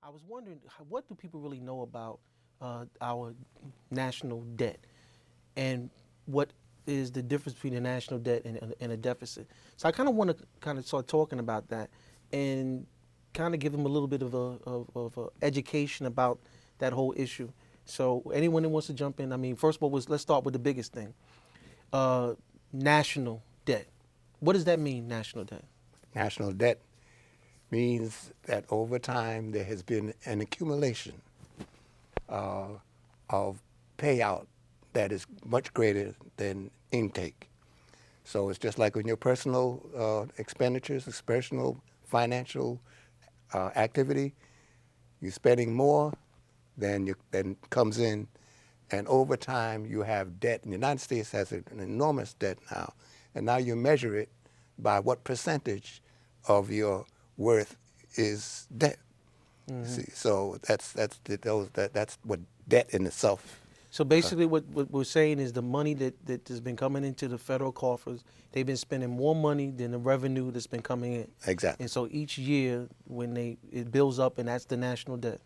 I was wondering, what do people really know about our national debt, and what is the difference between a national debt and a deficit? So I kind of want to kind of start talking about that, and kind of give them a little bit of a education about that whole issue. So anyone that wants to jump in, I mean, first of all, let's start with the biggest thing, uh, national debt. What does that mean, national debt? National debt means that over time there has been an accumulation uh, of payout that is much greater than intake. So it's just like in your personal expenditures, personal financial activity, you're spending more than comes in, and over time you have debt. And the United States has an enormous debt now, and now you measure it by what percentage of your worth is debt. Hmm. See, so that's what debt in itself. So basically, what we're saying is the money that has been coming into the federal coffers, they've been spending more money than the revenue that's been coming in. Exactly. And so each year, when it builds up, and that's the national debt.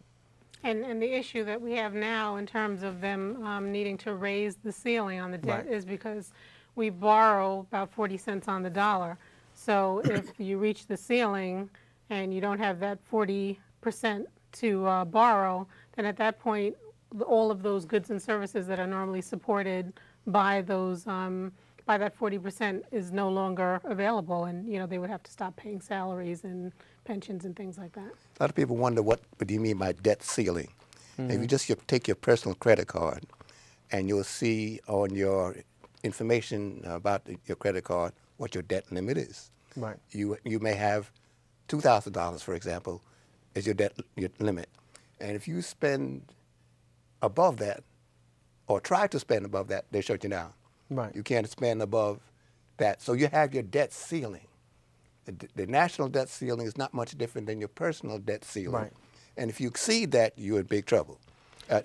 And the issue that we have now in terms of them needing to raise the ceiling on the debt Right. is because we borrow about 40 cents on the dollar. So if you reach the ceiling and you don't have that 40% to borrow, then at that point, all of those goods and services that are normally supported by those by that 40% is no longer available, and they would have to stop paying salaries and pensions and things like that. A lot of people wonder what do you mean by debt ceiling? If you Hmm. just take your personal credit card, and you'll see on your information about your credit card what your debt limit is. Right. You may have $2,000, for example, as your limit, and if you spend above that or try to spend above that, they shut you down. Right. You can't spend above that, so you have your debt ceiling. The national debt ceiling is not much different than your personal debt ceiling. Right. And if you exceed that, you're in big trouble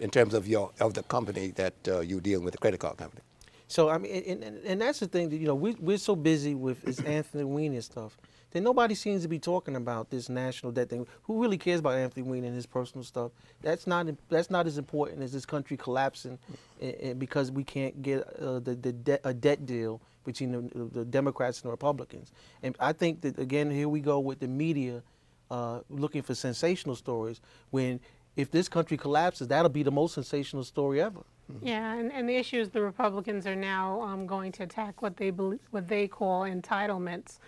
in terms of the company that you're dealing with, the credit card company. So I mean, and that's the thing that we're so busy with this Anthony Weiner stuff that nobody seems to be talking about this national debt thing. Who really cares about Anthony Weiner and his personal stuff? That's not as important as this country collapsing, because we can't get a debt deal between the Democrats and the Republicans. And I think that again, here we go with the media looking for sensational stories when. If this country collapses, that'll be the most sensational story ever. Yeah, and the issue is the Republicans are now going to attack what they call entitlements,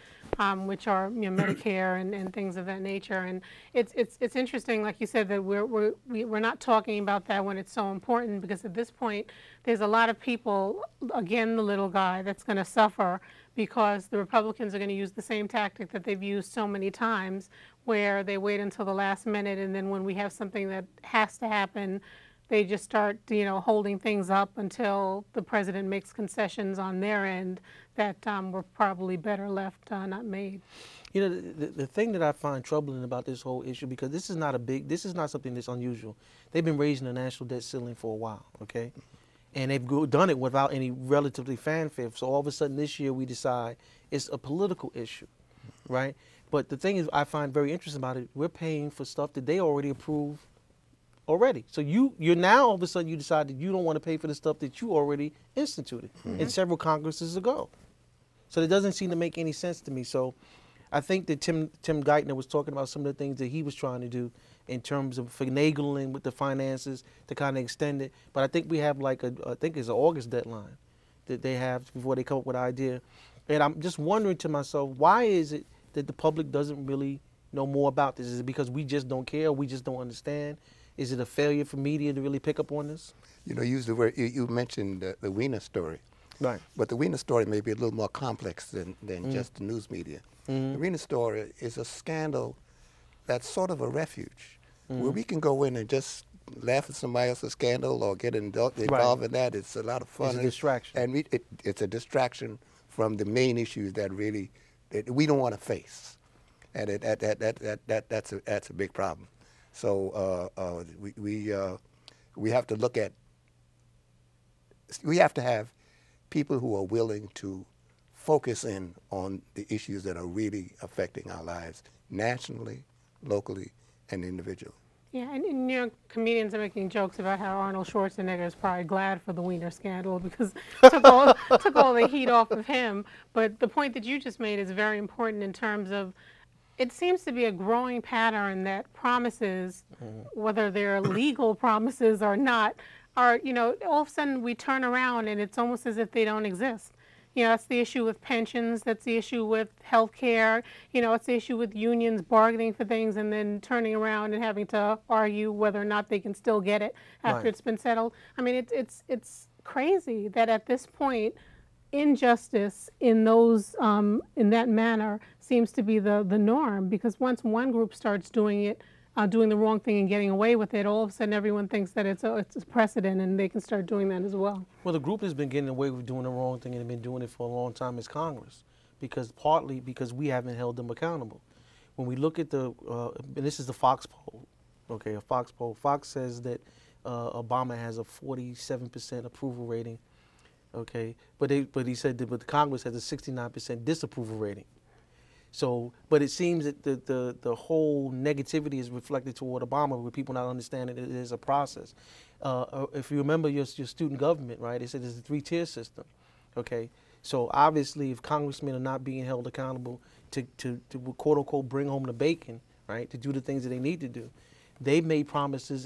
which are Medicare and things of that nature. And it's interesting, like you said, that we're not talking about that when it's so important, because at this point there's a lot of people, again the little guy, that's going to suffer because the Republicans are going to use the same tactic that they've used so many times, where they wait until the last minute, and then when we have something that has to happen, they just start, holding things up until the president makes concessions on their end that were probably better left not made. The thing that I find troubling about this whole issue, because this is not something that's unusual. They've been raising the national debt ceiling for a while, okay? And they've done it without any relatively fanfare. So all of a sudden this year we decide it's a political issue, right? But the thing is, I find very interesting about it, we're paying for stuff that they already approved already. So you're now all of a sudden you decide that you don't want to pay for the stuff that you already instituted in several Congresses ago. So it doesn't seem to make any sense to me. So I think that Tim Geithner was talking about some of the things that he was trying to do in terms of finagling with the finances to kind of extend it. But I think we have I think it's an August deadline that they have before they come up with an idea. And I'm just wondering to myself, why is it that the public doesn't really know more about this? Is it because we just don't care, or we just don't understand? Is it a failure for media to really pick up on this? You use the word, you mentioned the Weiner story. Right. But the Weiner story may be a little more complex than just the news media. The Weiner story is a scandal that's sort of a refuge, where we can go in and just laugh at somebody else's scandal or get involved in that. It's a lot of fun. It's a distraction. And it's a distraction from the main issues that we don't want to face. And that's a big problem. So we have to look at, we have to have people who are willing to focus in on the issues that are really affecting our lives nationally, locally, and individually. Yeah, and comedians are making jokes about how Arnold Schwarzenegger is probably glad for the Wiener scandal because took all the heat off of him. But the point that you just made is very important in terms of it seems to be a growing pattern that promises, whether they're legal promises or not, are, all of a sudden we turn around and it's almost as if they don't exist. That's the issue with pensions, that's the issue with health care, it's the issue with unions bargaining for things and then turning around and having to argue whether or not they can still get it after Right. it's been settled. I mean, it's crazy that at this point, injustice in those in that manner seems to be the norm, because once one group starts doing it, doing the wrong thing and getting away with it, all of a sudden everyone thinks that it's a precedent and they can start doing that as well. Well, the group has been getting away with doing the wrong thing and been doing it for a long time as Congress, because partly because we haven't held them accountable. When we look at and this is the Fox poll, okay, a Fox poll. Fox says that Obama has a 47% approval rating, okay, but he said that but Congress has a 69% disapproval rating. So, but it seems that the whole negativity is reflected toward Obama, with people not understanding it is a process. If you remember your student government, right? They said there's a three-tier system, okay? So obviously, if congressmen are not being held accountable to quote unquote bring home the bacon, right? To do the things that they need to do, they made promises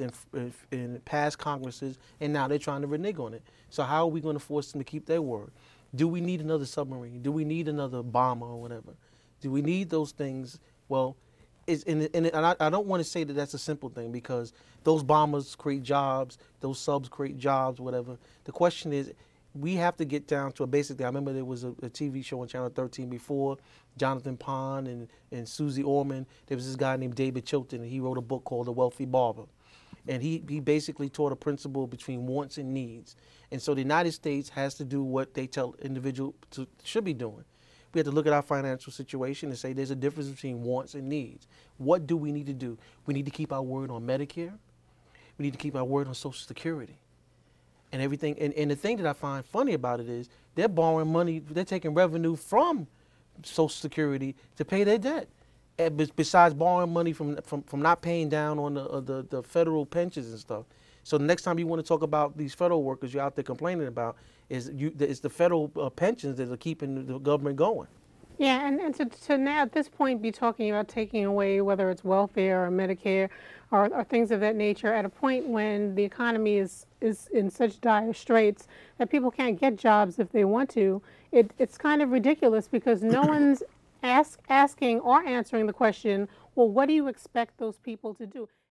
in past Congresses, and now they're trying to renege on it. So how are we going to force them to keep their word? Do we need another submarine? Do we need another bomber or whatever? Do we need those things? Well, I don't want to say that that's a simple thing, because those bombers create jobs, those subs create jobs, whatever. The question is, we have to get down to basically, I remember there was a TV show on Channel 13 before, Jonathan Pond and Susie Orman. There was this guy named David Chilton, and he wrote a book called The Wealthy Barber. And he basically taught a principle between wants and needs. And so the United States has to do what they tell individuals should be doing. We have to look at our financial situation and say there's a difference between wants and needs. What do we need to do? We need to keep our word on Medicare. We need to keep our word on Social Security and everything. And the thing that I find funny about it is they're borrowing money, they're taking revenue from Social Security to pay their debt. And besides borrowing money from not paying down on the federal pensions and stuff. So the next time you want to talk about these federal workers you're out there complaining about, it's the federal pensions that are keeping the government going. Yeah, and to now at this point be talking about taking away whether it's welfare or Medicare or things of that nature at a point when the economy is in such dire straits that people can't get jobs if they want to, it's kind of ridiculous, because no one's asking or answering the question, well, what do you expect those people to do?